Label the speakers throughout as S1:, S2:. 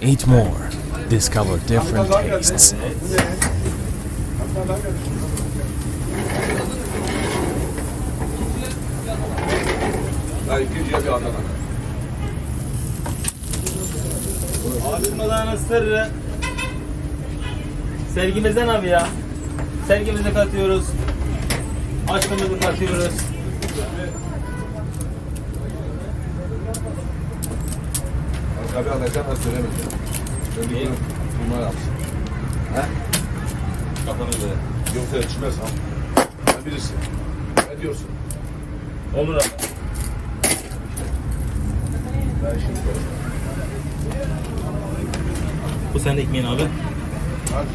S1: Eat more. Discover different tastes.
S2: Alışmaların sırrı sevgimizden abi ya. Sevgimizi katıyoruz. Aşkımızı katıyoruz.
S3: Abi alacağım ben söylemeyeceğim. Şöyle bunlar yapsın. He? Kafana göre. Yoksa yetişmez ha. Sen bilirsin. Ne diyorsun?
S2: Olur abi.
S3: Ben şimdi
S2: Bu senin ekmeğin abi.
S3: Aç.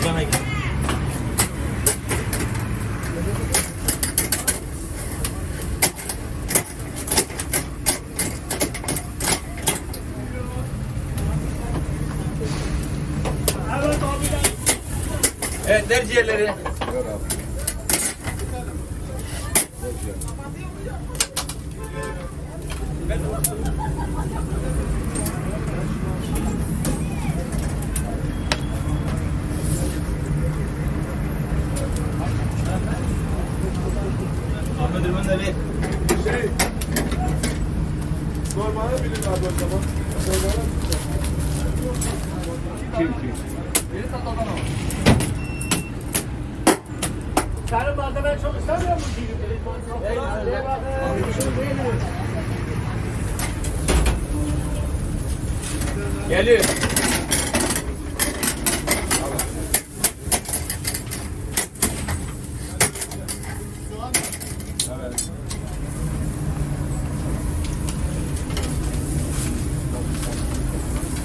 S2: Adana git. Evet, ver ciğerleri.
S3: Ver abi.
S2: Ahmet Ürmen de ver.
S3: Normale bilin abi o zaman.
S4: Sarı balda ben çok istemiyor musun?
S2: Geliyor.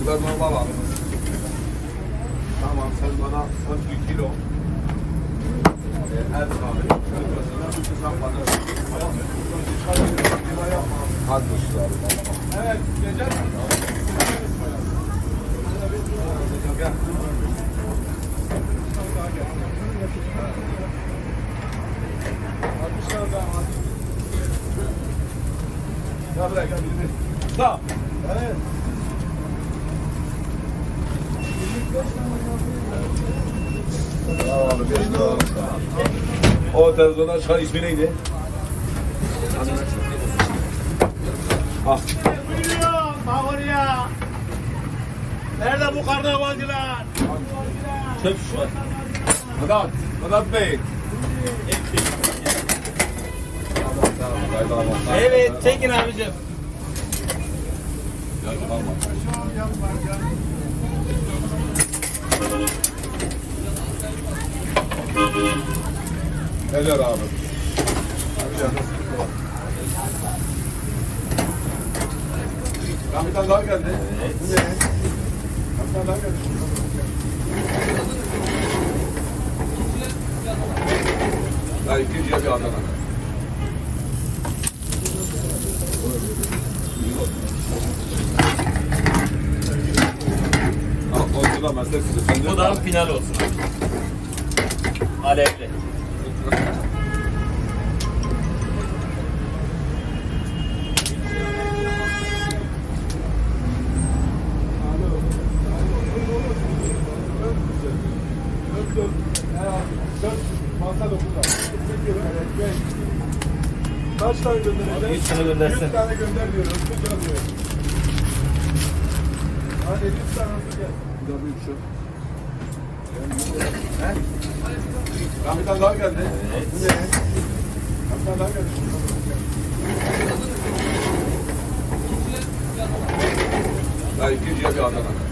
S3: Bunlar normal abi. Tamam sen bana 12 kilo. Her abi. Sen bana. Tamam mı? Az düştü abi. Evet. Gece. Gel. Gel buraya gel. Tamam. Evet. Abi 5 lira. O televizyondan çıkan ismi neydi? Ah.
S4: Nerede bu karnavalcılar?
S2: Çöp şu var.
S3: Vedat Bey.
S2: Evet, çekin abicim.
S3: Neler abi? Bir tane daha geldi.
S2: Evet.
S3: Bu ne? Bir tane daha geldi. Ya ikinciye bir Adana. O da meslek sizi.
S2: Bu da final olsun. Alevli.
S3: Kaç tane göndereceğiz?
S2: 100 tane göndersin.
S3: 100 tane gönder diyoruz. Hadi 100 tane hızlı gel. Bu da büyük şu. He? Bir tane daha geldi.
S2: Evet.
S3: Bu ne? Bir tane daha geldi. Ya ikinciye bir Adana.